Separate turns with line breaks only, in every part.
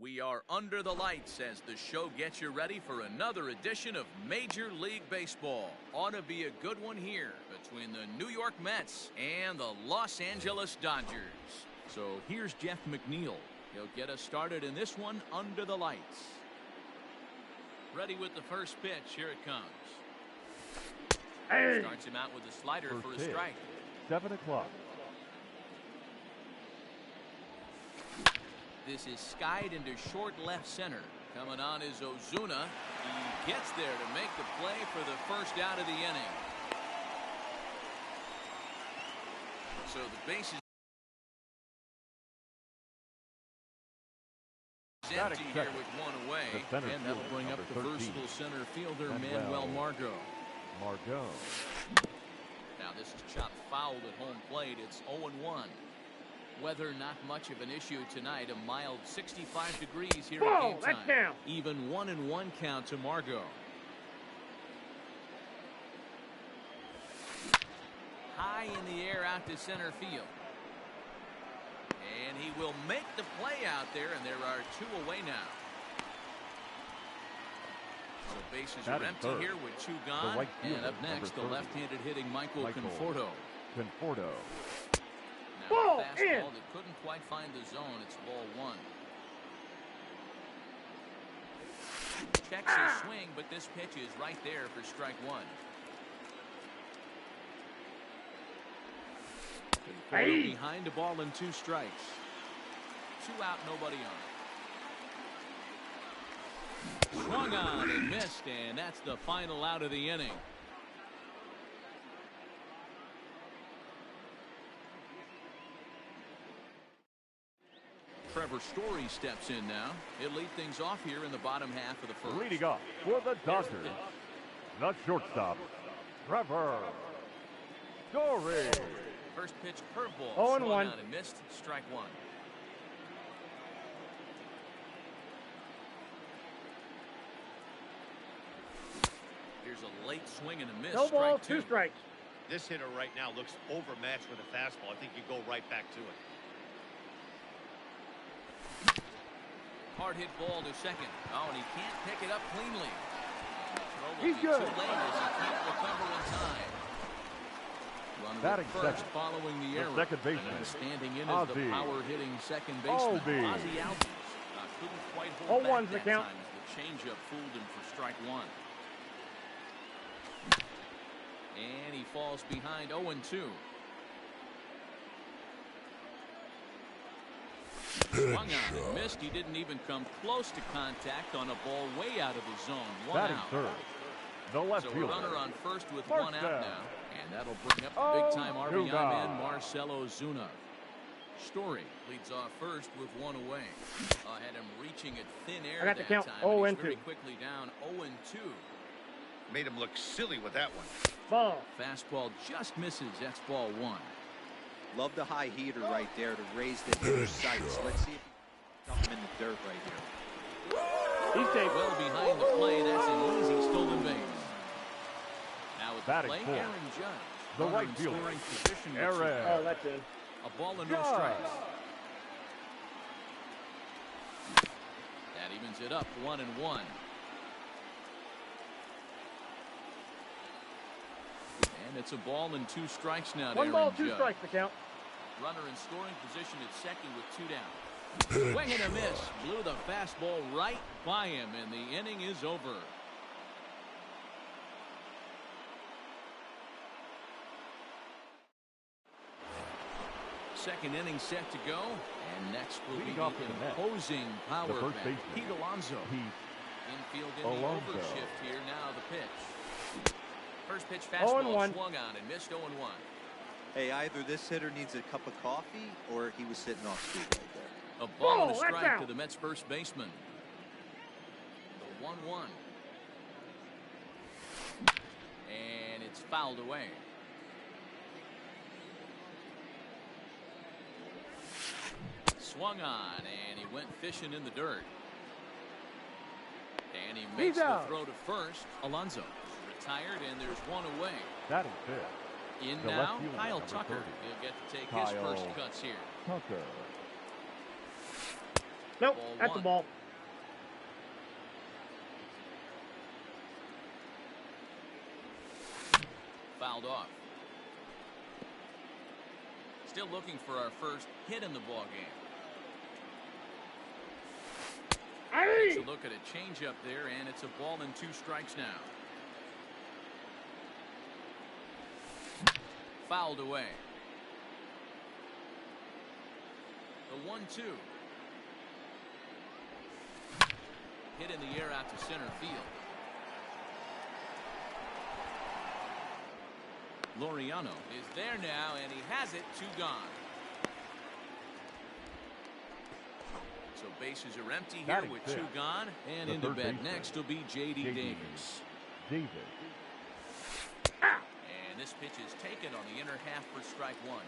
We are under the lights as the show gets you ready for another edition of Major League Baseball. Ought to be a good one here between the New York Mets and the Los Angeles Dodgers. So here's Jeff McNeil. He'll get us started in this one under the lights. Ready with the first pitch. Here it comes. Starts him out with a slider
First
for a
pitch.
strike.
7 o'clock.
This is skied into short left center. Coming on is Ozuna. He gets there to make the play for the first out of the inning. So the base is empty here with one away. And that'll bring up the versatile center fielder, Manuel Margot. Now this is chopped foul at home plate. It's 0-1. Weather not much of an issue tonight. A mild 65 degrees here at game time. Even 1-1 count to Margot. High in the air out to center field. And he will make the play out there, and there are two away now. So bases are empty here with two gone. And up next, the left-handed hitting Michael Conforto. Now, a fastball that couldn't quite find the zone. It's ball one. Checks his swing, but this pitch is right there for strike one. Conforto behind, a ball and 2 strikes. 2 out, nobody on. Swung on and missed, and that's the final out of the inning. Trevor Story steps in now. He'll lead things off here in the bottom half of the first.
Leading off for the Dodgers, the shortstop, Trevor Story.
First pitch curveball.
0-1
and missed. Strike one. Here's a late swing and a miss.
No ball,
strike 2.
2 strikes.
This hitter right now looks overmatched with a fastball. I think you go right back to it.
Hard hit ball to second. Oh, and he can't pick it up cleanly.
He's good.
Too late as he can't recover in time. Runner
Batting
at first
second.
following the error.
Second baseman.
And standing in as the
Ozzy.
power-hitting second baseman, Ozzy Albies. Couldn't quite hold back that
count.
time as the changeup fooled him for strike one. And he falls behind 0-2. Swung on and missed. He didn't even come close to contact on a ball way out of the zone. One
Batting
out.
third, the left
So a
fielder,
runner on first with
First
one out
down.
now. And that'll bring up the big-time RBI man, Marcell Ozuna. Story leads off first with one away. Had him reaching at thin air
I got the
that
count.
time.
0-2.
He's very quickly down 0-2.
Made him look silly with that one.
Ball.
Fastball just misses. That's ball one.
Love the high heater right there to raise the hitter's sights. Let's see if he can dump him in the dirt right here.
He's safe.
Well behind the play. That's an easy stolen base. Now with the
Batting
play,
fourth,
Aaron Judge.
the
Runner
right
in
fielder,
scoring position with
Aaron.
Oh, that's in.
a ball and no
Judge.
strikes. That evens it up 1-1. And it's a ball and 2 strikes now to
1 ball,
Aaron
2
Judge.
strikes to count.
Runner in scoring position at second with 2 down. Swing and a miss. Blew the fastball right by him, and the inning is over. Second inning set to go, and next will be
Leading off
the
for the Mets,
imposing power
the first
bat,
baseman,
Pete Alonso. Infield in the
Alonso.
overshift here. Now the pitch. First pitch fastball
0-1.
swung on and missed 0-1.
Hey, either this hitter needs a cup of coffee or he was sitting off speed right there.
A ball and a
Whoa, that's
strike
out.
to the Mets first baseman. The 1-1. And it's fouled away. Swung on, and he went fishing in the dirt. And he makes the
out.
throw to first. Alonso retired, and there's one away.
Batting fifth,
In
the
now,
left fielder,
Kyle
number
Tucker.
30.
He'll get to take his
Kyle
first cuts here.
Tucker.
Nope,
Ball
that's
one.
the ball.
Fouled off. Still looking for our first hit in the ball game. Takes a
Hey!
look at a changeup there, and it's a ball and 2 strikes now. Fouled away. The 1-2. Hit in the air out to center field. Laureano is there now, and he has it. 2 gone. So bases are empty here
Batting
with
fifth.
2 gone. And
The
into
third
bat
baseman,
next will be J.D. Davis.
Davis.
And this pitch is taken on the inner half for strike 1.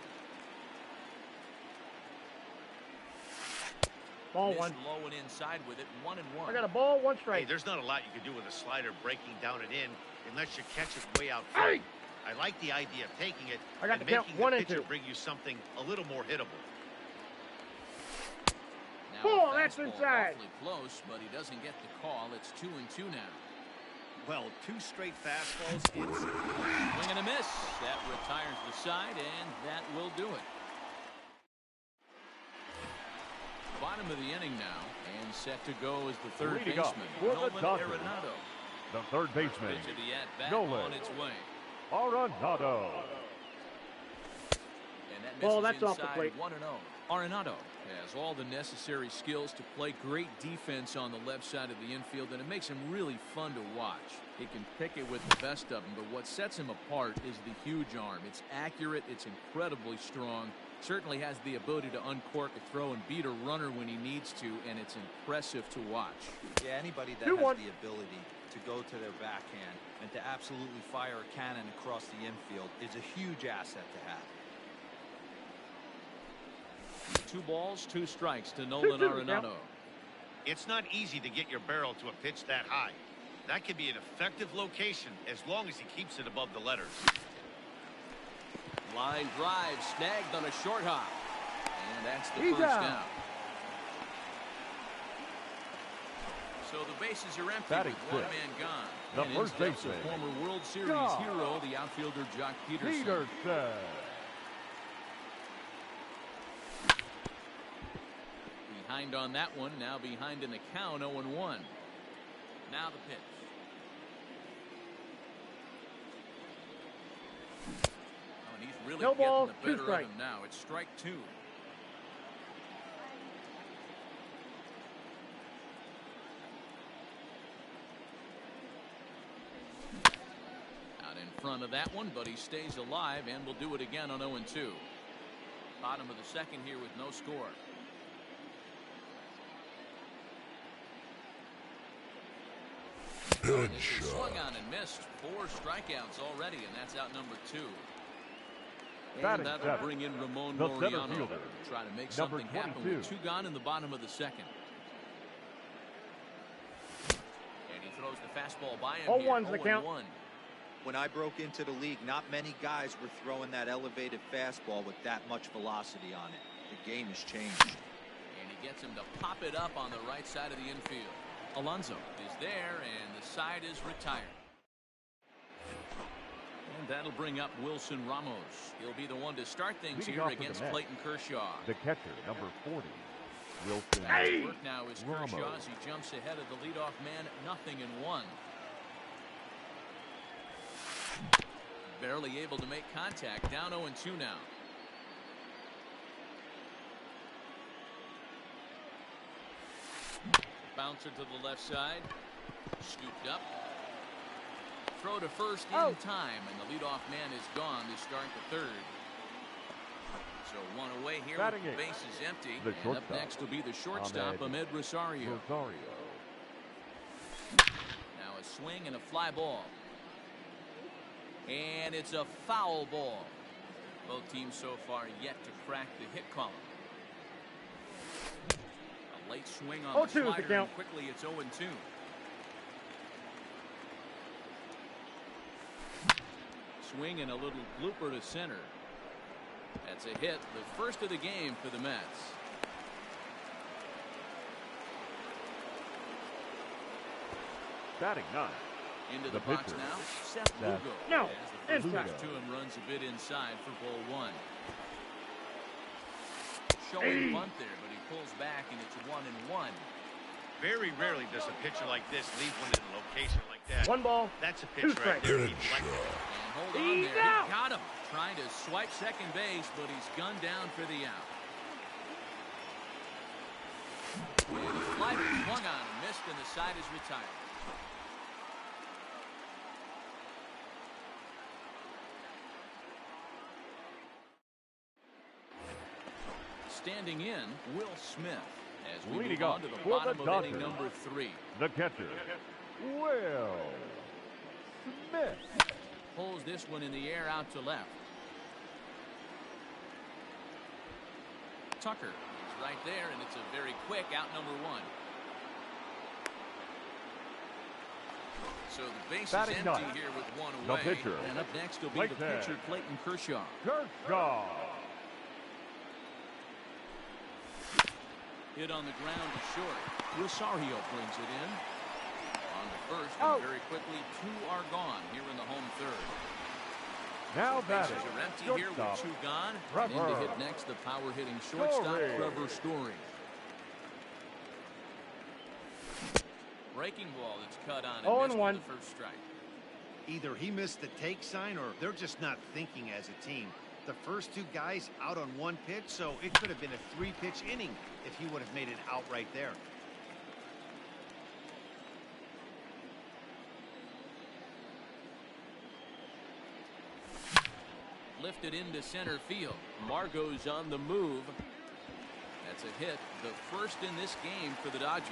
Ball
Missed
one.
low and inside with it. 1-1.
I got a ball, 1
Hey,
strike.
there's not a lot you can do with a slider breaking down and in unless you catch it way out
Hey!
front. I like the idea of taking it
I got
and
to count
making
1
the
and
pitcher
2.
bring you something a little more hittable.
Now
Ball,
a
that's
fastball
inside.
awfully close, but he doesn't get the call. It's 2-2 now.
Well, 2 straight fastballs.
Swing and a miss. That retires the side, and that will do it. Bottom of the inning now, and set to go is the third
Leading up
baseman,
for the
Nolan
Dodgers,
Arenado.
The third baseman,
Pitch of the at-bat
Nolan
on its way.
Arenado.
And that
Ball,
misses
that's off the
inside.
plate.
1-0. Arenado has all the necessary skills to play great defense on the left side of the infield, and it makes him really fun to watch. He can pick it with the best of them, but what sets him apart is the huge arm. It's accurate, it's incredibly strong, certainly has the ability to uncork a throw and beat a runner when he needs to, and it's impressive to watch.
Yeah, anybody that
2-1.
has the ability to go to their backhand and to absolutely fire a cannon across the infield is a huge asset to have.
2 balls, 2 strikes to Nolan
2-2,
Arenado.
It's not easy to get your barrel to a pitch that high. That could be an effective location as long as he keeps it above the letters.
Line drive snagged on a short hop. And that's the
He's
first
out.
down. So the bases are empty
Batting
with 1
fifth.
man gone.
The
And in
first
steps a
baseman,
former World Series
Josh
hero, the outfielder Jock Peterson.
Peterson.
Behind on that one, now behind in the count, 0-1. Now the pitch. Oh, and he's really
No
getting
ball,
the
2
better of
strike.
him now. It's strike 2. Out in front of that one, but he stays alive and will do it again on 0-2. Bottom of the second here with no score. Swung on and missed. 4 strikeouts already, and that's out number 2. And
Batting
that'll
seventh,
bring in Ramon
the center
Laureano
fielder,
to try to make
number
something happen
22.
with 2 gone in the bottom of the second. And he throws the fastball by him.
0-1's the
here.
count.
0-1.
When I broke into the league, not many guys were throwing that elevated fastball with that much velocity on it. The game has changed.
And he gets him to pop it up on the right side of the infield. Alonso is there, and the side is retired. And that'll bring up Wilson Ramos. He'll be the one to start things
Leading
here
off with the
against
net,
Clayton Kershaw.
The catcher, number 40, Wilson
Hey!
Work now is
Ramos.
Kershaw as he jumps ahead of the leadoff man, 0-1. Barely able to make contact, down 0-2 now. Bouncer to the left side, scooped up. Throw to first in time, and the leadoff man is gone to start the third. So 1 away here
Batting
with the
eighth,
bases empty.
the
And up
shortstop,
next will be the shortstop, Ahmed Rosario.
Rosario.
Now a swing and a fly ball. And it's a foul ball. Both teams so far yet to crack the hit column. A late swing on the
0-2 is the
slider, and
count.
quickly it's 0-2. Swing and a little blooper to center. That's a hit, the first of the game for the Mets.
Batting ninth.
Into
The
the box
pitcher.
now, Seth
Seth.
Lugo.
No,
As the
inside.
first pitch to him runs a bit inside for ball one.
Hey.
Showing bunt there, but he pulls back, and it's 1-1.
Very rarely does a pitcher like this leave one in a location like that.
One ball.
That's a
Two
pitch right
strikes.
there. He'd like to
And hold on
He's
there.
out.
He got him. Trying to swipe second base, but he's gunned down for the out. And the fly swung on and missed, and the side is retired. Standing in, Will Smith, as we
Leading
move on
off
to the
for
bottom
the
of inning
Dodgers.
number 3.
The catcher, Will Smith.
Pulls this one in the air out to left. Tucker is right there, and it's a very quick out number 1. So the base
Batting
is empty
ninth.
here with one
The
away.
pitcher.
And up next will be
Clayton.
the pitcher, Clayton Kershaw.
Kershaw.
Hit on the ground to short. Rosario brings it in. On to first,
Out.
and very quickly, 2 are gone here in the home third.
Now
Bases
batting.
are empty here with
Shortstop.
2 gone.
Trevor.
In to hit next, the power-hitting shortstop,
Story.
Trevor Story. Breaking ball that's cut on and
0-1.
missed for the first strike.
Either he missed the take sign or they're just not thinking as a team. The first 2 guys out on 1 pitch, so it could have been a 3-pitch inning if he would have made it out right there.
Lifted into center field. Margot's on the move. That's a hit, the first in this game for the Dodgers.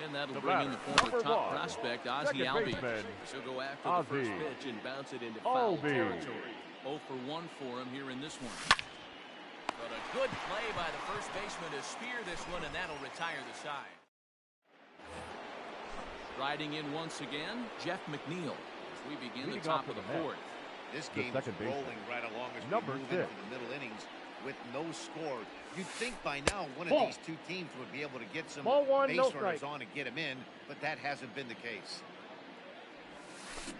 And that'll
The
bring in the
batter,
former
number
top
1,
prospect, Ozzie
second
Albies.
baseman,
She'll go after the first
Ozzie
pitch and bounce it into foul
Albies.
territory. 0 for 1 for him here in this one. But a good play by the first baseman to spear this one, and that'll retire the side. Riding in once again, Jeff McNeil, as we begin the
Leading
top
off
of the
for the Mets.
4th.
This
The
game's
second baseman,
rolling right along as we
number
move
6.
into the middle innings with no score. You'd think by now one of
Ball.
these 2 teams would be able to get some
Ball 1,
base
no
runners
strike.
on and get him in, but that hasn't been the case.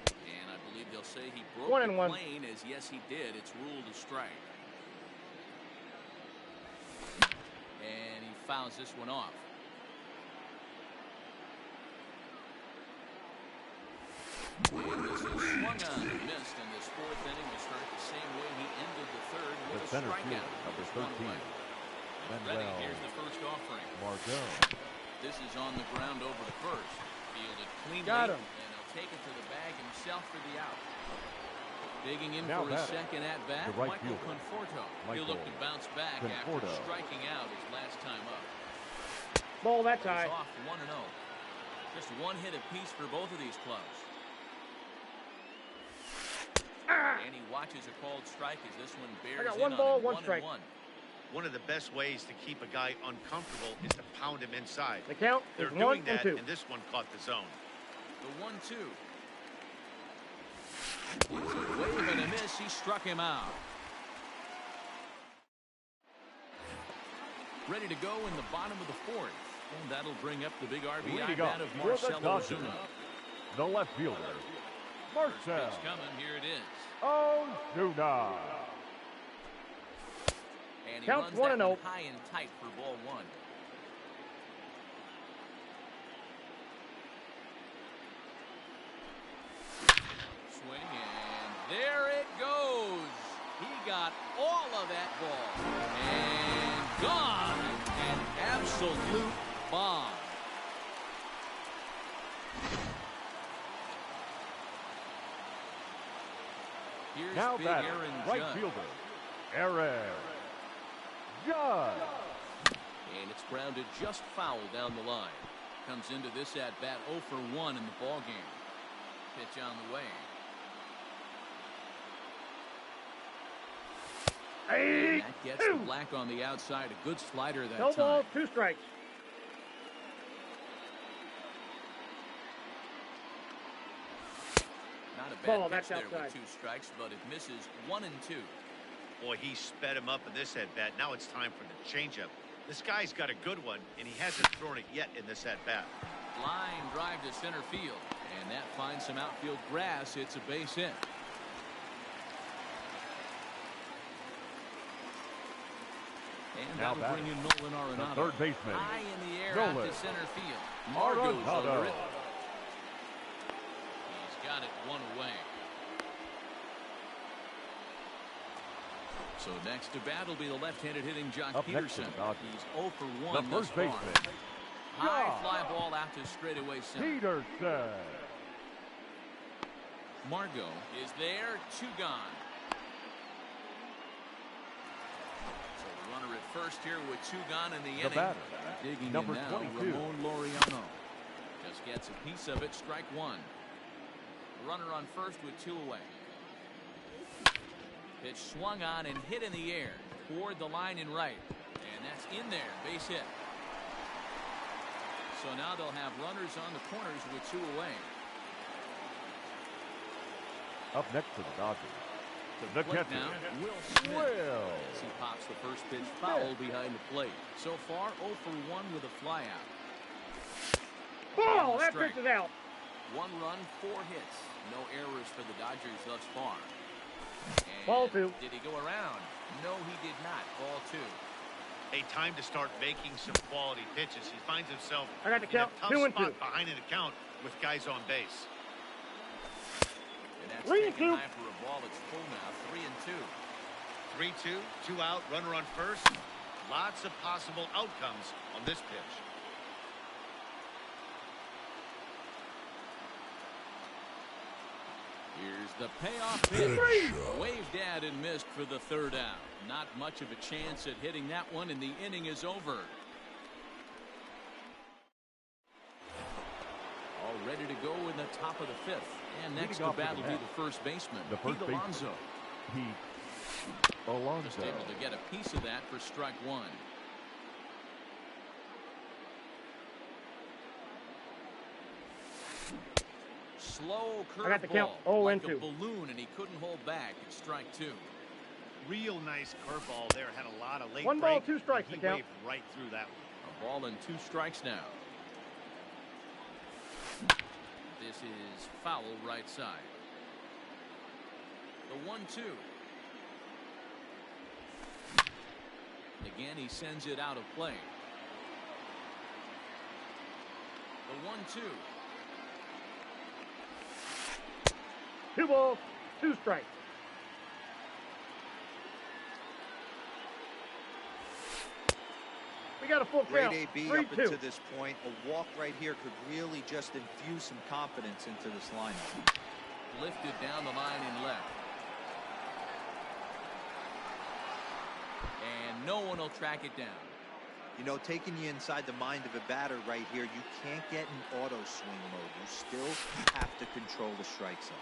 And I believe they'll say he broke
1-1.
the plane, as yes he did. It's ruled a strike. And he fouls this one off. And this is swung on and missed, and this 4th inning will start the same way he ended the 3rd
The
with a
center
strikeout.
fielder, number
Just one
13.
away. Ready,
Manuel
here's the first offering.
Margot.
This is on the ground over to first. Fielded cleanly,
Got him.
and he'll take it to the bag himself for the out. Digging in
Now
for his
batting,
second at-bat,
the right
Michael
fielder,
Conforto. He'll look to
Michael
bounce back
Conforto.
after striking out his last time up.
Ball that
He's
time.
off 1-0. Just one hit apiece for both of these clubs. And he watches a called strike as this one bears
got
in
1
on
ball,
him,
1
1-1.
strike.
One of the best ways to keep a guy uncomfortable is to pound him inside.
The count
They're
is 1
doing
and
that,
2.
and this one caught the zone.
The 1-2. It's a wave and a miss. He struck him out. Ready to go in the bottom of the 4th. And that'll bring up the big RBI
Leading
bat
off
of
for the
Marcell
Dodgers,
Ozuna.
the left fielder,
First
Marcell
pitch coming. Here it is.
Ozuna.
And he
Counts
runs
1-0.
that one high and tight for ball 1. Swing, and there it goes. He got all of that ball. And gone. An absolute bomb. Here's
Now
big
batting,
Aaron
right
Judge.
fielder, Aaron Judge.
And it's grounded just foul down the line. Comes into this at bat 0 for 1 in the ball game. Pitch on the way.
Hey,
That gets the black on the outside. A good slider that
no
time.
ball, 2 strikes.
Not a bad
Ball,
pitch
that's
there
outside.
with 2 strikes, but it misses 1 and 2.
Boy, he sped him up in this at-bat. Now it's time for the changeup. This guy's got a good one, and he hasn't thrown it yet in this at-bat.
Line drive to center field, and that finds some outfield grass. It's a base hit. And
Now
that'll bring in Nolan
the
Arenado.
third baseman,
High in the air out
Nolan
to center field. Margo's
Arenado.
under it. He's got it 1 away. So next to bat will be the left-handed hitting Jock
Up next to
Peterson.
the Dodgers,
He's 0 for 1
the
thus
first
far.
baseman,
High
Jock
fly ball out to straightaway center.
Peterson.
Margot is there, 2 gone. So the runner at first here with 2 gone in the inning.
batter,
Digging
number
in now,
22.
Ramon Laureano. Just gets a piece of it, strike 1. Runner on first with 2 away. Pitch swung on and hit in the air toward the line in right. And that's in there, base hit. So now they'll have runners on the corners with 2 away.
Up next to the Dodgers, the
Plate
catcher,
now, Will Smith.
Will.
As he pops the first pitch foul behind the plate. So far, 0 for 1 with a flyout.
Ball,
And a
that
strike.
pitch is out.
1 run, 4 hits. No errors for the Dodgers thus far. And
Ball 2.
did he go around? No, he did not. Ball 2.
Hey, time to start making some quality pitches. He finds himself
I got the
in a
count,
tough
2 and 2.
spot behind an account with guys on base.
And that's
3 and
taken
2.
high for a ball. It's full now. 3 and 2.
3-2, 2 out, runner on first. Lots of possible outcomes on this pitch.
Here's the payoff pitch. Waved at and missed for the 3rd out. Not much of a chance at hitting that one, and the inning is over. All ready to go in the top of the 5th. And next
Leading
to
off with
bat
the
will be
bat,
the first baseman,
the first
Pete
baseman.
Alonso.
Pete Alonso.
Just able to get a piece of that for strike 1. Slow
I got the count,
curveball,
0
like
and
a
2.
balloon, and he couldn't hold back. It's strike 2.
Real nice curveball there. Had a lot of late
1 ball,
break,
2 strikes
and
to
he
count.
waved right through that one.
A ball and 2 strikes now. This is foul right side. The 1-2. Again, he sends it out of play. The 1-2.
2 balls, 2 strikes. We got a full
Great
count.
AB
3-2.
up until this point. A walk right here could really just infuse some confidence into this lineup.
Lifted down the line in left. And no one will track it down.
You know, taking you inside the mind of a batter right here, you can't get in auto swing mode. You still have to control the strike zone.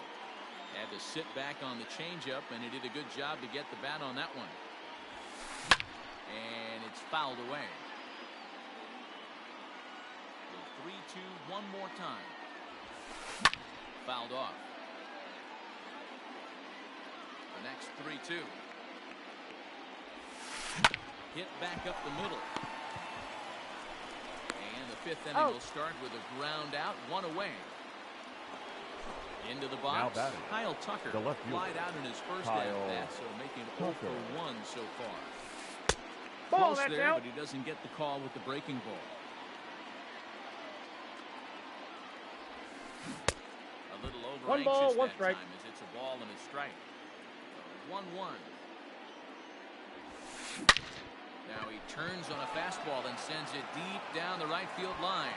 Had to sit back on the changeup, and he did a good job to get the bat on that one. And it's fouled away. The 3-2 one more time. Fouled off. The next 3-2. Hit back up the middle. And the 5th inning will start with a ground out, 1 away. Into the box,
Now batting,
Kyle Tucker
the left fielder,
flied out in his first
Kyle
at-bat, so making 0
Tucker.
for 1 so far.
Ball,
Close
that's
there,
out.
but he doesn't get the call with the breaking ball. A little over
1 ball,
anxious
1
that
strike.
time as it's a ball and a strike. 1-1. Now he turns on a fastball and sends it deep down the right field line.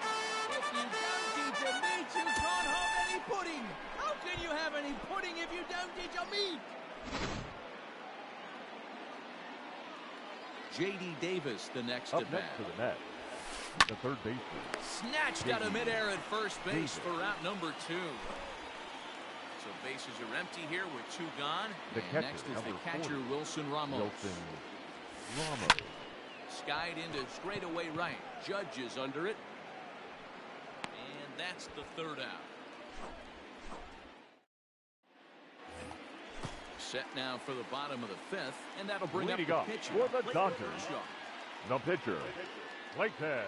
If you don't eat your meat, you can't have any pudding. How can you have any pudding if you don't eat your meat? J.D. Davis, the next
Up
to bat.
next to the net, the third baseman,
Snatched out of
J.D.
midair at first base
Davis.
for out number 2. So bases are empty here with 2 gone.
The
And
catcher,
next is the
number
catcher,
40,
Wilson Ramos.
Wilson Ramos.
Skied into straightaway right. Judge is under it. And that's the 3rd out. Set now for the bottom of the fifth, and that'll bring
Leading
up
up
the pitcher.
for the
Clayton
Dodgers.
Kershaw.
The pitcher, Clayton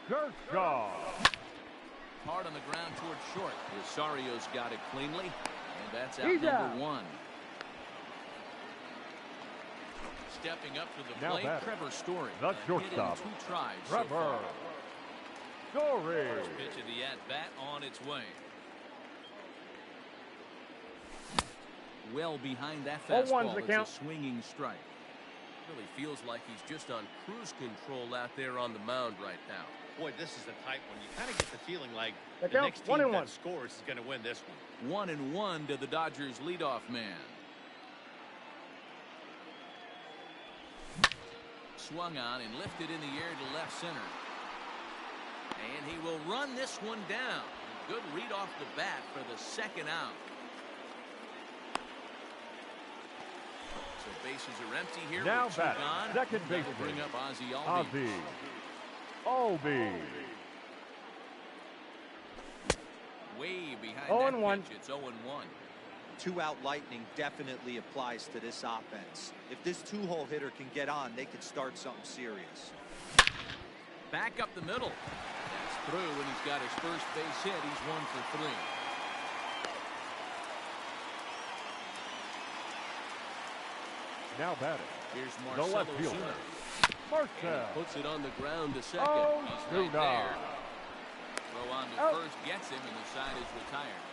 Kershaw.
Hard on the ground towards short. Rosario's got it cleanly, and that's out
He's
number
out.
1. Stepping up to the
Now
plate,
batting.
Trevor Story.
The
A hit in
shortstop,
2 tries so
Trevor
far.
Story.
First pitch of the at-bat on its way. Well behind that
0-1's
fastball.
the
It's
count.
a swinging strike.
Really feels like he's just on cruise control out there on the mound right now.
Boy, this is a tight one. You kind of get the feeling like
The
the
count,
next team
1-1.
that scores is going to win this one.
1-1 to the Dodgers leadoff man. Swung on and lifted in the air to left center. And he will run this one down. Good read off the bat for the second out. So bases are empty here.
Now
with 2
batting,
gone.
second
That'll
baseman,
bring up Ozzie Albies.
Albies.
Way behind
0-1.
that pitch. It's 0-1.
2-out lightning definitely applies to this offense. If this 2-hole hitter can get on, they could start something serious.
Back up the middle. That's through, and he's got his first base hit. He's 1 for 3.
Now batting,
Here's
the
Marcelo
left fielder,
Zuna.
Marcel.
Puts it on the ground to second.
Oh,
He's right
Zuna.
there. Throw on to
Out.
first, gets him, and the side is retired.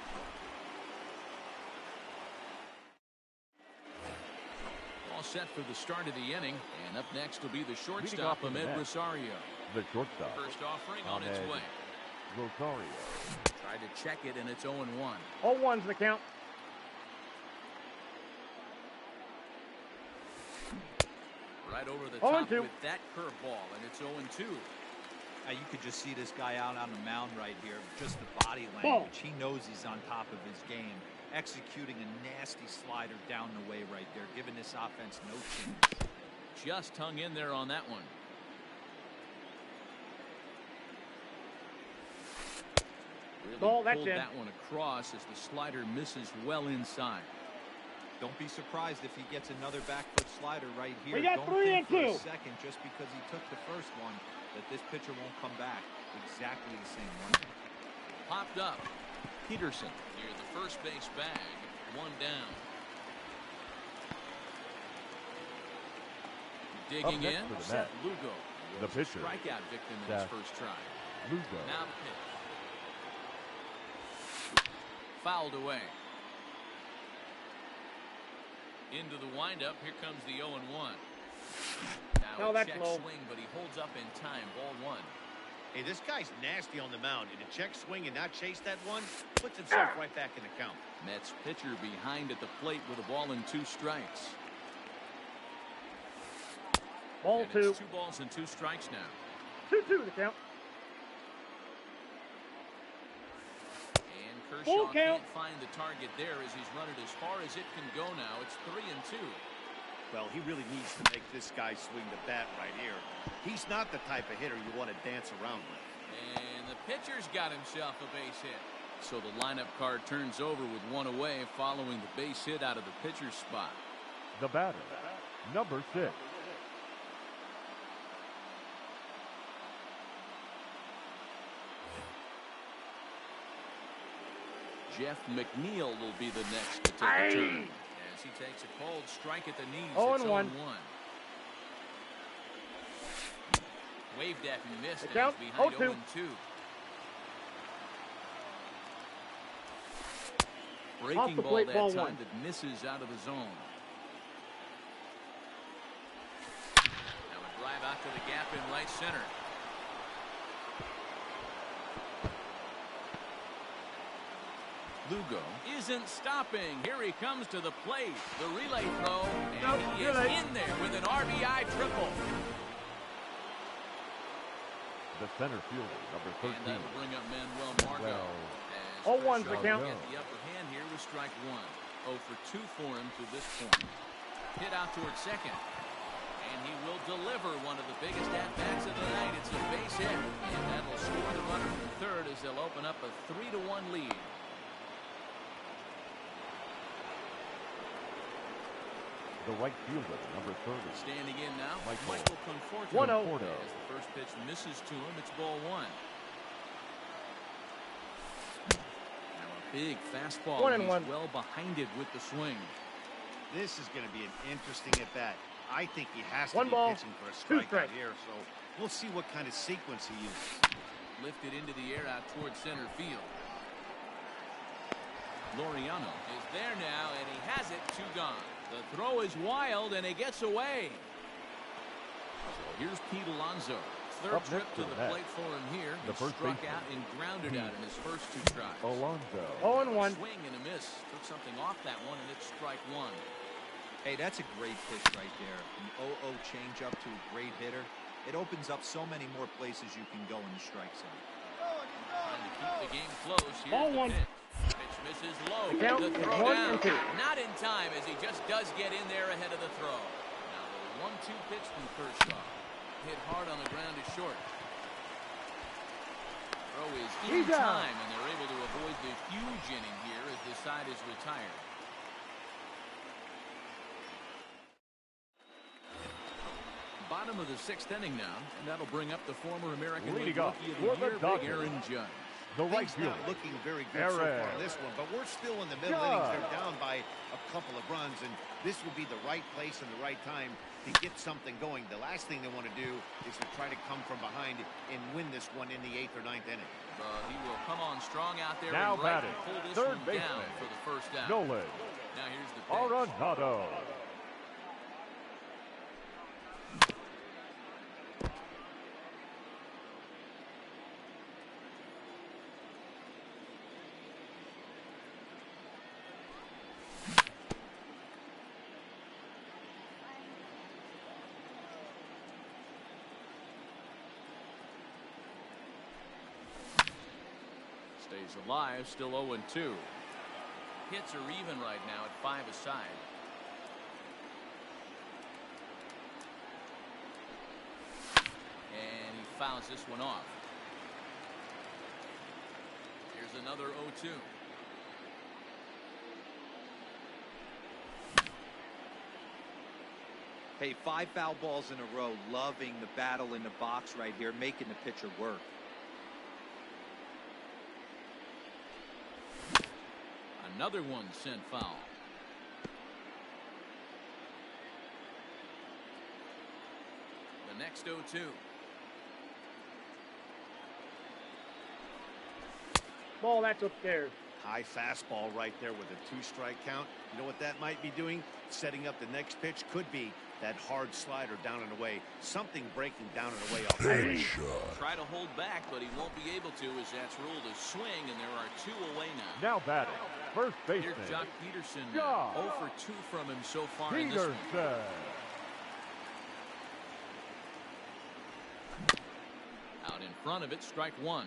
All set for the start of the inning, and up next will be the shortstop,
off in the
Ahmed
net.
Rosario.
The shortstop,
First offering on its
Ahmed
way.
Rosario.
Tried to check it, and it's 0-1.
0-1's the count.
Right over the
0-2.
top with that curveball, and it's 0-2.
You could just see this guy out on the mound right here. Just the body
Ball.
language. He knows he's on top of his game. Executing a nasty slider down the way right there, giving this offense no chance.
Just hung in there on that one. Really
Ball, that's
pulled
in.
that one across as the slider misses well inside.
Don't be surprised if he gets another back foot slider right here.
We got
Don't
3
think
and
for a
2.
second just because he took the first one that this pitcher won't come back exactly the same one.
Popped up. Peterson near the first base bag. 1 down. Digging
next
in,
for the
Seth
bat,
Lugo.
the
Was a
pitcher,
strikeout victim in his
Seth
first try.
Lugo.
Now the pitch. Fouled away. Into the windup. Here comes the 0-1. Now
Oh,
a
that's
check
low.
swing, but he holds up in time. Ball 1.
Hey, this guy's nasty on the mound. And to check swing and not chase that one, puts himself right back in the count.
Mets pitcher behind at the plate with a ball and 2 strikes.
Ball
And
2.
it's 2 balls and 2 strikes now.
2-2 the count.
And
Full
Kershaw
count.
can't find the target there as he's run it as far as it can go now. It's 3-2.
Well, he really needs to make this guy swing the bat right here. He's not the type of hitter you want to dance around with.
And the pitcher's got himself a base hit. So the lineup card turns over with 1 away following the base hit out of the pitcher's spot.
The batter, number 6.
Jeff McNeil will be the next to take a turn. As he takes a cold strike at the knees. It's
0-1.
0-1. Waved at and missed.
The
And
count,
he's behind
0-2.
0-2.
Off
Breaking
the
ball
plate,
that
ball
time
1.
that misses out of the zone. Now a drive out to the gap in right center. Lugo isn't stopping. Here he comes to the plate. The relay throw, and
Nope,
he
too
is
late.
in there with an RBI triple.
The center fielder, number
And
13.
that'll bring up Manuel Margot.
Well,
As
0-1's the
Kershaw
count.
will get the upper hand here with strike 1. 0 for 2 for him to this point. Hit out towards second. And he will deliver one of the biggest at-bats of the night. It's a base hit. And that'll score the runner from third as they'll open up a 3-1 lead.
The right fielder, number 30.
Standing in now,
Michael
Michael Conforto.
1-0.
As the first pitch misses to him, it's ball one. Now a big fastball.
1-1.
He's well behind it with the swing.
This is going to be an interesting at bat. I think he has to
One
be
ball,
pitching for a
two
strikeout
strikes.
here, so we'll see what kind of sequence he uses.
Lifted into the air out towards center field. Laureano is there now, and he has it. 2 gone. The throw is wild, and it gets away. So here's Pete Alonso. Third
Up
trip
next
to
to
the
the net,
plate for him here.
the
He
first
struck
baseman,
out and grounded out in his first 2 tries.
Alonso.
0-1.
Swing and a miss. Took something off that one, and it's strike one.
Hey, that's a great pitch right there. An 0-0 changeup to a great hitter. It opens up so many more places you can go in the strike zone.
Trying to keep the game close. Here's
Ball
the
one.
pitch. Pitch misses low.
The count
The
is
throw
1 and
down.
2.
Not in time, as he just does get in there ahead of the throw. Now the 1-2 pitch from Kershaw. Hit hard on the ground is short. Throw is in
He's out.
time, and they're able to avoid the huge inning here as the side is retired. Bottom of the 6th inning now, and that'll bring up the former American League
Leading up
Rookie of
for
the
the
Year, Big
Dodgers.
Aaron Judge.
The right
Things
fielder.
not looking very good so
Aaron.
far in this one, but we're still in the middle
Judge.
innings. They're down by a couple of runs, and this will be the right place and the right time to get something going. The last thing they want to do is to try to come from behind and win this one in the 8th or 9th inning.
He will come on strong out there
Now
and right
batting,
and pull this
third
one down
baseman,
for the first down.
Nolan
Now here's the pitch.
Arenado.
Stays alive, still 0-2. Hits are even right now at 5 aside. And he fouls this one off. Here's another 0-2.
Hey, 5 foul balls in a row. Loving the battle in the box right here, making the pitcher work.
Another one sent foul. The next 0-2.
Ball, that's upstairs.
High fastball right there with a 2-strike count. You know what that might be doing? Setting up the next pitch. Could be that hard slider down and away. Something breaking down and away off the plate.
Try to hold back, but he won't be able to, as that's ruled a swing, and there are 2 away now.
Now batting, first baseman,
Here's Jock Peterson.
Jock
0 for 2 from him so far in this one.
Peterson.
Out in front of it, strike 1.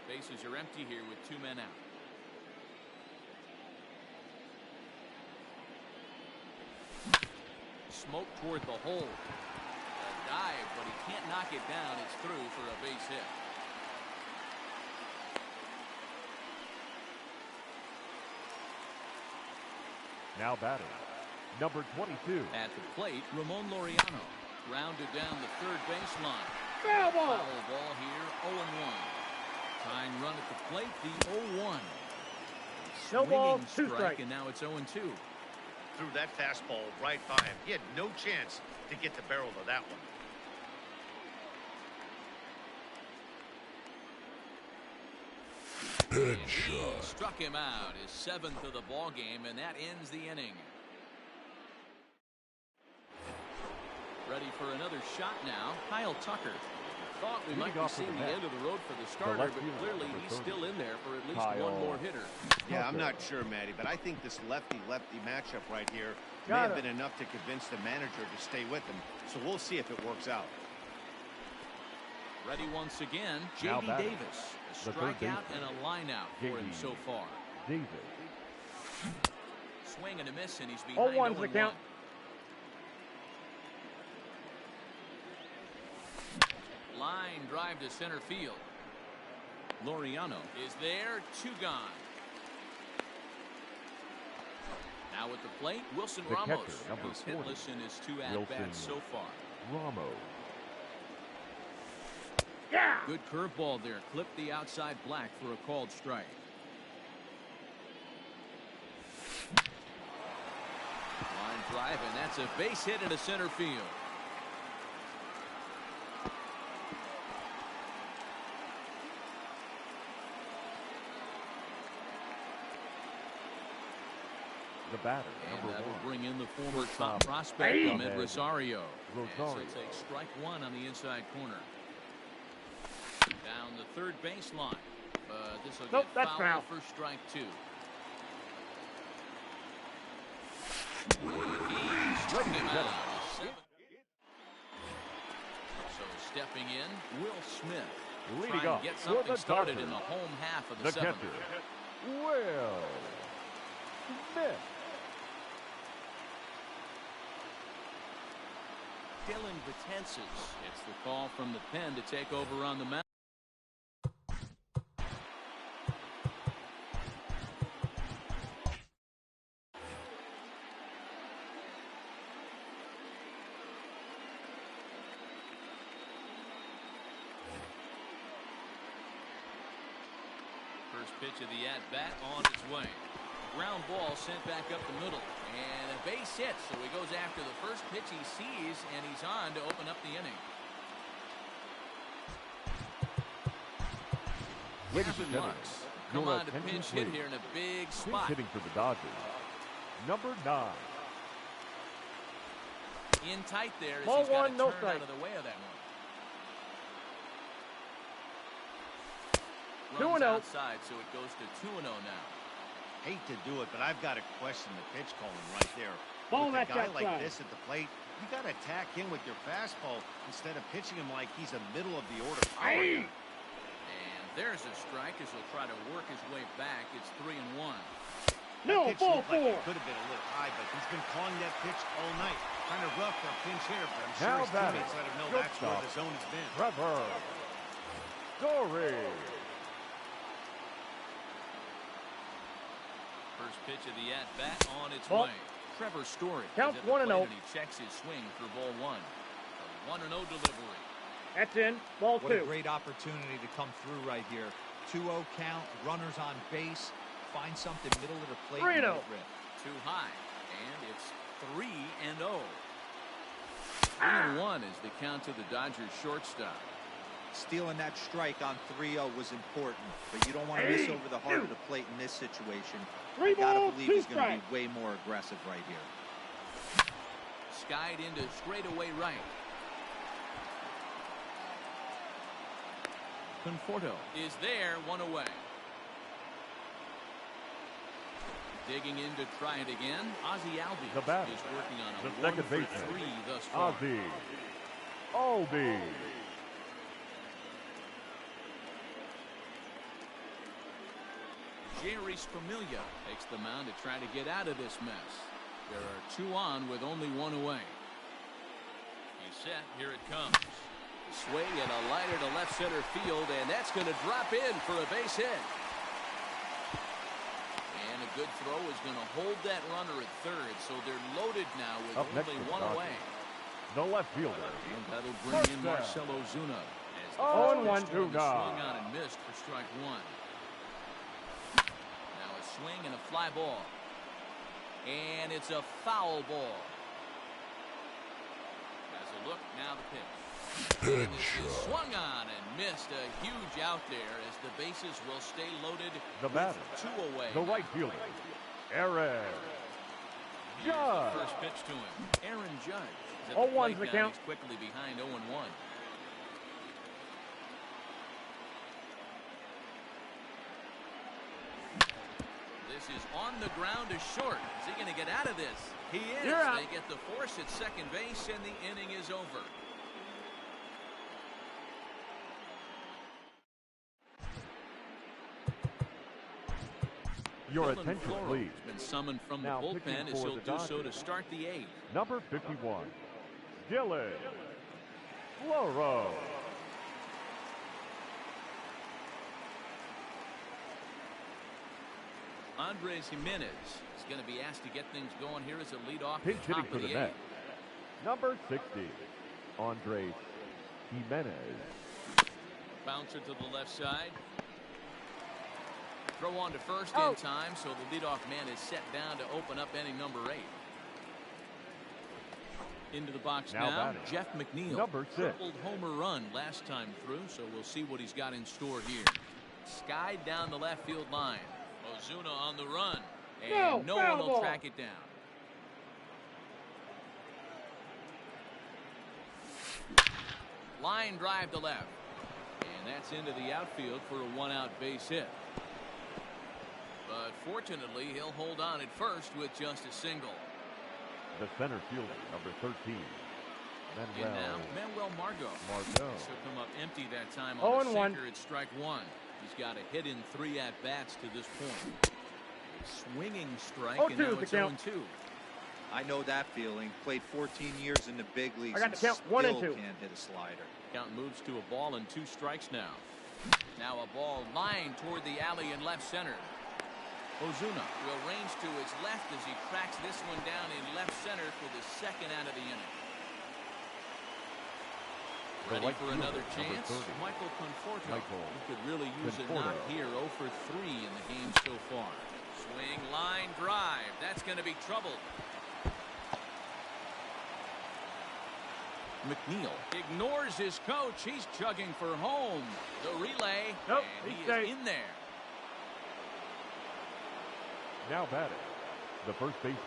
Bases are empty here with 2 men out. Smoke toward the hole. A dive, but he can't knock it down. It's through for a base hit.
Now batting, number 22.
At the plate, Ramon Laureano. Rounded down the third baseline.
Foul ball.
Foul ball here, 0-1. Tying run at the plate, the 0-1.
No ball,
Swinging
2
strike,
strikes.
and now it's 0-2.
Threw that fastball right by him. He had no chance to get the barrel of that one.
He struck him out, his 7th of the ball game, and that ends the inning. Ready for another shot now, Kyle Tucker. Thought we might
Leading
be
off with
seeing
the
the
net,
end of the road for the starter,
left
but
fielder,
clearly
number
he's
30.
still in there for at least
Kyle
one more hitter.
Yeah, I'm
Tucker.
not sure, Matty, but I think this lefty-lefty matchup right here may
Got
have
it.
been enough to convince the manager to stay with him. So we'll see if it works out.
Ready once again,
Now
J.D.
batting,
Davis. A
the third
strikeout
baseman,
and a lineout for him
J.D.
so far.
Davis.
Swing and a miss, and he's behind
0-1's the
0-1.
count.
Line drive to center field. Laureano is there, 2 gone. Now at the plate, Wilson
The
Ramos.
catcher, number
He's
40,
hitless in his 2 at-bats
Wilson
so far.
Ramos.
Yeah.
Good curveball there. Clipped the outside black for a called strike. Line drive, and that's a base hit into center field.
The batter,
And
number
that'll
1.
bring in the former top
Shortstop,
prospect,
Hey.
Ahmed Rosario. And so
Rosario.
take strike 1 on the inside corner. Down the third baseline. This will
Nope,
get
that's
foul
foul.
for strike 2. He struck him out. So stepping in, Will Smith.
Leading
Trying
off
to get
for
something
the
started in
Dodgers.
the home half of the
The
seventh.
catcher, Will Smith.
Dylan Betances gets the call from the pen to take over on the mound. First pitch of the at-bat on its way. Ground ball sent back up the middle. And a base hit, so he goes after the first pitch he sees, and he's on to open up the inning.
Ladies
Gavin
and gentlemen,
Lux come
your
on to
attention
pinch hit
please.
here in a big
Pinch
spot.
hitting for the Dodgers. Number 9.
In tight there as
Ball
he's got
one,
to
no
turn
strike.
out of the way of that one.
2-0.
Runs outside, so it goes to 2-0 now.
Hate to do it, but I've got to question the pitch calling right there.
Ball,
With a
that's
guy like
outside.
this at the plate, you got to attack him with your fastball instead of pitching him like he's a middle of the order power
Hey.
guy.
And there's a strike as he'll try to work his way back. It's 3-1.
No,
That pitch
ball
looked like
4.
it could have been a little high, but he's been calling that pitch all night. Kind of rough for a pinch hitter, but I'm sure
Now
his
batting,
teammates let him know that's where
shortstop,
the zone has been.
Trevor Story.
First pitch of the at-bat on its
Ball.
way. Trevor Story
Count
is at the
1-0.
plate, and he checks his swing for ball 1. A 1-0 delivery.
That's in. Ball
What a
2.
great opportunity to come through right here. 2-0 count, runners on base. Find something middle of the plate. and
3-0.
let it rip.
Too high. And it's 3-0. 3-1 is the count to the Dodgers shortstop.
Stealing that strike on 3-0 was important, but you don't want to miss over the heart of the plate in this situation. I
3
gotta
balls,
believe
2
he's going to
strikes.
be way more aggressive right here.
Skied into straightaway right. Conforto is there, 1 away. Digging in to try it again. Ozzie Albies
The batter,
is working on a
the
1
second
for
baseman,
3 thus far.
Ozzie Albies.
Jerry Spramilia takes the mound to try to get out of this mess. There are 2 on with only 1 away. He's set. Here it comes. Swing and a liner to left center field, and that's going to drop in for a base hit. And a good throw is going to hold that runner at third, so they're loaded now with
Up next
only
for the
1
Dodgers,
away.
the left fielder.
And that'll bring in
Touchdown.
Marcelo Zuna. As the
Oh,
first pitch
1-2
toward the
now.
swing on and missed for strike 1. Now a swing and a fly ball. And it's a foul ball. Has a look, now the pitch. And this is swung on and missed. A huge out there as the bases will stay loaded
The
with
batter,
2 away.
the right fielder, Aaron
Here's the
Judge.
first pitch to him. Aaron Judge is at
0-1's
the
the
plate now.
count.
He's quickly behind 0-1. This is on the ground to short. Is he going to get out of this? He is.
You're out.
They get the force at second base, and the inning is over.
Your
Dylan
attention,
Floro
please.
has been summoned from
Now
the
pitching
bullpen as
for
he'll
the
do so to
Dodgers.
start the 8th.
Number 51, Dylan Floro.
Andres Jimenez is going to be asked to get things going here as a leadoff.
Pinch hitting
top
for
of
the
the
Mets.
eighth.
Number 60, Andres Jimenez.
Bouncer to the left side. Throw on to first
Oh.
in time, so the leadoff man is set down to open up inning number 8. Into the box
Now
now,
batting.
Jeff McNeil.
Number 6.
Tripled homer run last time through, so we'll see what he's got in store here. Skied down the left field line. Ozuna on the run. And no one
foul
will
ball.
track it down. Line drive to left. And that's into the outfield for a 1-out base hit. But fortunately, he'll hold on at first with just a single.
The center fielder, number 13,
And now, Manuel Margot.
Margot.
This will come up empty that time on the
0-1.
sinker at strike 1. He's got a hit in 3 at-bats to this point. A swinging strike, and
0-2
now
is the
it's
count.
0-2.
I know that feeling. Played 14 years in the big leagues.
I got the
and
count. 1 and
still
2.
Can't hit a slider.
Count moves to a ball and 2 strikes now. Now a ball lined toward the alley in left center. Ozuna will range to his left as he tracks this one down in left center for the second out of the inning.
The
Ready
right
for
fielder,
another
number
chance?
30.
Michael Conforto.
Michael
Who could really use a
Conforto.
knock here. 0 for 3 in the game so far. Swing, line, drive. That's going to be trouble. McNeil ignores his coach. He's chugging for home. The relay.
Nope,
And
he's
he
safe.
is in there.
Now batting, the first baseman.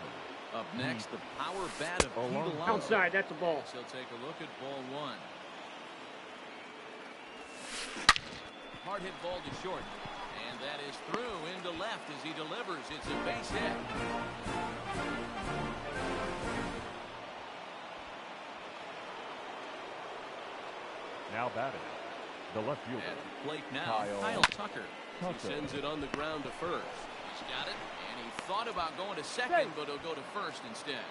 Up next, the power bat of
Oh,
Pete
wow.
Alonso.
Outside, that's a ball.
So take a look at ball 1. Hard hit ball to short. And that is through into left as he delivers. It's a base hit.
Now batting, the left fielder.
At the plate now, Kyle Tucker. He sends it on the ground to first. He's got it, and he thought about going to second, but he'll go to first instead.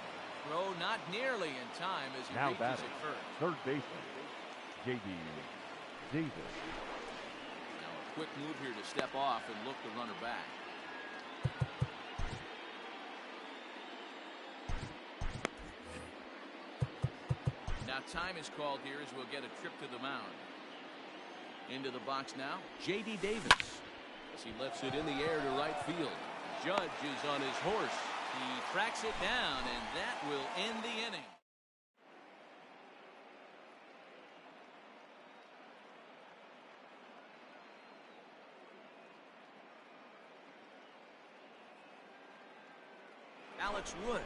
Throw not nearly in time as he
Now
reaches
batting,
it first.
third baseman, J.D. Davis.
Now a quick move here to step off and look the runner back. Now time is called here as we'll get a trip to the mound. Into the box now, J.D. Davis. As he lifts it in the air to right field. Judge is on his horse. He tracks it down, and that will end the inning. Alex Wood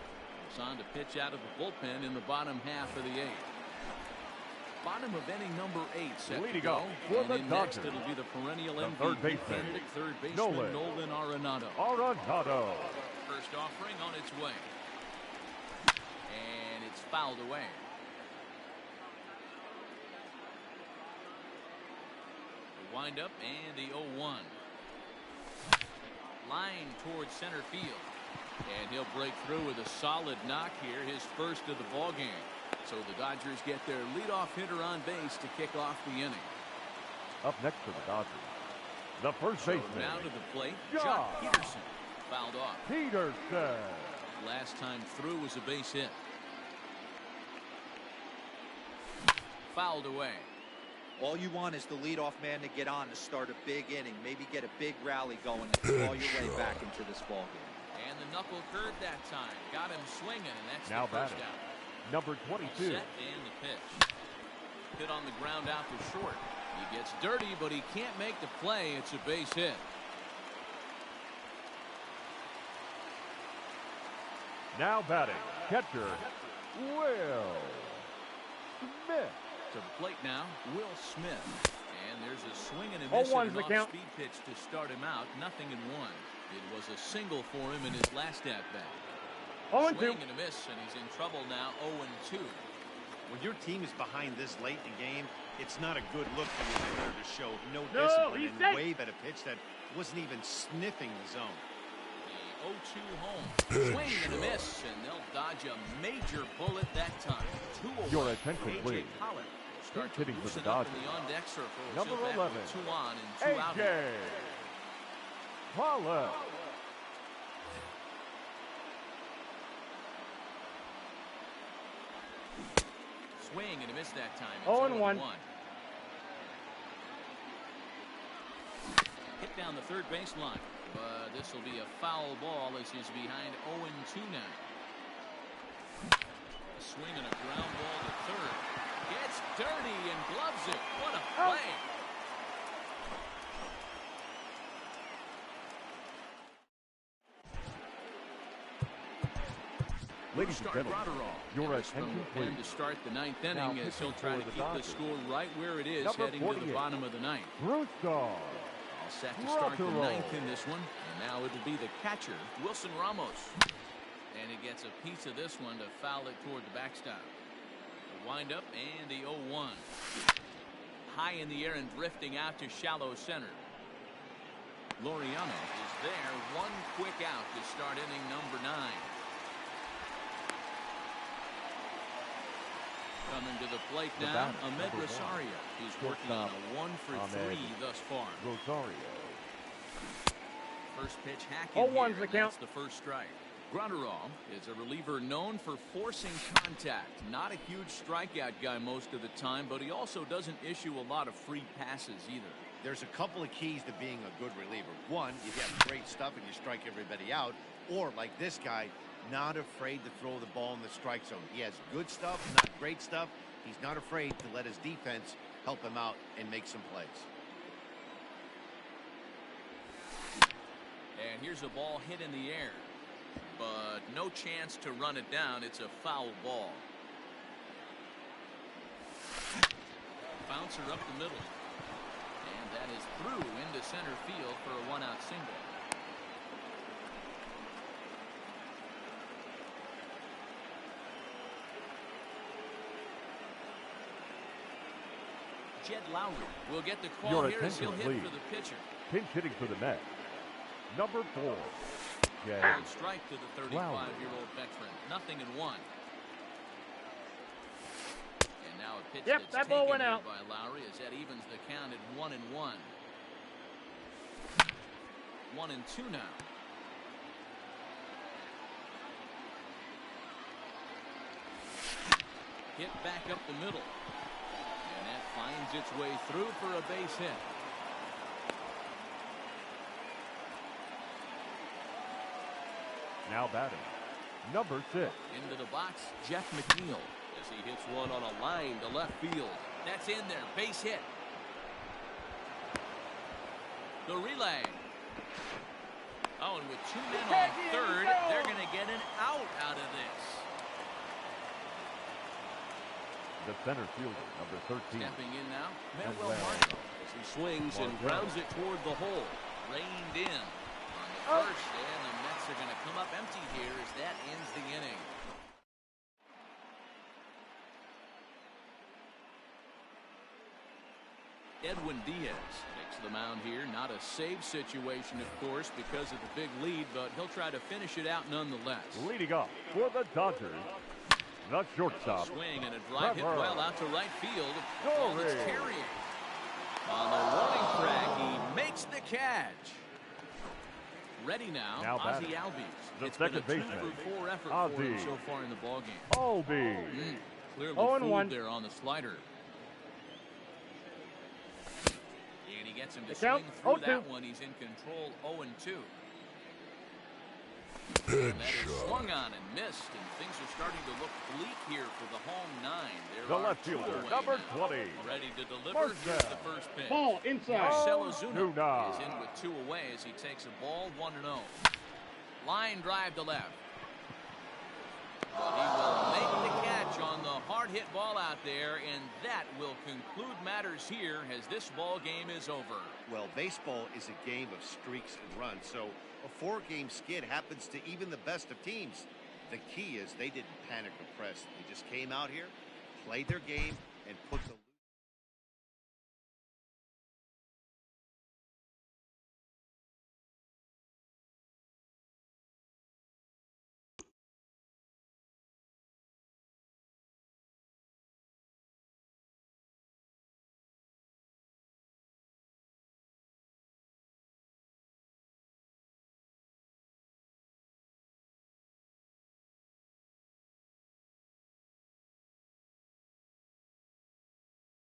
is on to pitch out of the bullpen in the bottom half of the 8th. Bottom of inning number 8 set
Leading
to go.
off for
And
the
in next,
Dodgers,
it'll be the perennial
the
MVP
third baseman,
candidate, third baseman
Nolan
Arenado.
Arenado.
First offering on its way. And it's fouled away. The windup and the 0-1. Line towards center field. And he'll break through with a solid knock here, his first of the ball game. So the Dodgers get their leadoff hitter on base to kick off the inning.
Up next for the Dodgers, the first
So
baseman,
now to the plate,
Josh
Jock Peterson. Fouled off.
Peterson.
Last time through was a base hit. Fouled away.
All you want is the leadoff man to get on to start a big inning, maybe get a big rally going and claw your way back into this ball game.
And the knuckle curve that time. Got him swinging, and that's
Now
the first
batting,
out.
number 22.
Set and the pitch. Hit on the ground out to short. He gets dirty, but he can't make the play. It's a base hit.
Now batting, catcher, Will Smith.
To the plate now, Will Smith. And there's a swing and a
0-1
miss and
is the
an
count.
off-speed pitch to start him out. Nothing in one. It was a single for him in his last at-bat.
0-2.
Swing and a miss, and he's in trouble now. 0-2.
When your team is behind this late in the game, it's not a good look for the hitter to show no
No,
discipline
he's
and
safe.
wave at a pitch that wasn't even sniffing the zone.
The 0-2 home. Swing and a miss, and they'll dodge a major bullet that time. 2-0.
Your attention, please.
Holland will start to
Hitting for
loosen
the
up in
Dodgers,
the on-deck circle.
number
So back
11,
with 2 on and 2 out.
A.J. Pollock.
swing and a miss that time. It's
0-1.
0-1. Hit down the third baseline. But this will be a foul ball as he's behind 0-2 now. A swing and a ground ball to third. Gets dirty and gloves it. What a play.
Ladies and gentlemen, your attention please.
To start the ninth
Now
inning as he'll
pitching
try
for
to
the
keep the
Dodgers.
score right where it is
Number
heading to
48.
the bottom of the ninth.
Broussard.
All set to start the
Rotaro.
ninth in this one. And now it'll be the catcher, Wilson Ramos. And he gets a piece of this one to foul it toward the backstop. The windup and the 0-1. High in the air and drifting out to shallow center. Laureano is there. One quick out to start inning number 9. Coming to the plate
The
now,
batter,
Ahmed
number 1.
Rosario. He's working on a 1-for-3 thus far.
Rosario.
First pitch hacking
0-1's
here,
the
and that's
count.
the first strike. Gronderall is a reliever known for forcing contact. Not a huge strikeout guy most of the time, but he also doesn't issue a lot of free passes either.
There's a couple of keys to being a good reliever. One, you have great stuff and you strike everybody out. Or, like this guy, not afraid to throw the ball in the strike zone. He has good stuff, not great stuff. He's not afraid to let his defense help him out and make some plays.
And here's a ball hit in the air, but no chance to run it down. It's a foul ball. Bouncer up the middle. And that is through into center field for a 1-out single. Jed Lowry will get the call
Your
here as he'll
attention,
hit
please.
for the pitcher.
Pinch hitting for the Mets. Number 4. Jed
Good strike to the 35-year-old veteran. 0-1. And now a pitch
Yep,
that's
that ball
taken
went
here
out.
by Lowry as that evens the count at 1-1. 1-2 now. Hit back up the middle. And that finds its way through for a base hit.
now batting. Number 6.
Into the box, Jeff McNeil as he hits one on a line to left field. That's in there, base hit. The relay. Oh, and with 2 men on third, they're going to get an out of this.
The center fielder, number 13.
Stepping in now,
Manuel
Manuel Margot as he swings and
Margot.
grounds it toward the hole. Reined in on the first, and the Mets are going to come up empty here as that ends the inning. Edwin Diaz takes the mound here. Not a save situation, of course, because of the big lead, but he'll try to finish it out nonetheless.
Leading up for the Dodgers, the
A
shortstop.
swing and a drive hit
Trevor
well out to right field. Ball that's
Story.
carrying. On the warning track, he makes the catch. Ready now,
Now
Ozzie
batting.
Albies.
The
It's been a
second baseman,
2-for-4 effort for him
Ozzie.
so far in the ballgame.
Albi.
Clearly
0-1.
fooled there on the slider. And he gets him to
The count,
swing through
0-2.
that one. He's in control, 0-2. And that is swung on and missed, and things are starting to look bleak here for the home 9. There
The
are
left
2
fielder,
away
number
now.
20.
Ready to deliver.
Marcel.
Here's the first pitch.
Ball inside.
Marcell Ozuna
Ozuna.
is in with 2 away as he takes a ball 1-0. Line drive to left. But he will make the catch on the hard hit ball out there, and that will conclude matters here as this ball game is over.
Well, baseball is a game of streaks and runs, so a 4-game skid happens to even the best of teams. The key is they didn't panic or press. They just came out here, played their game, and put the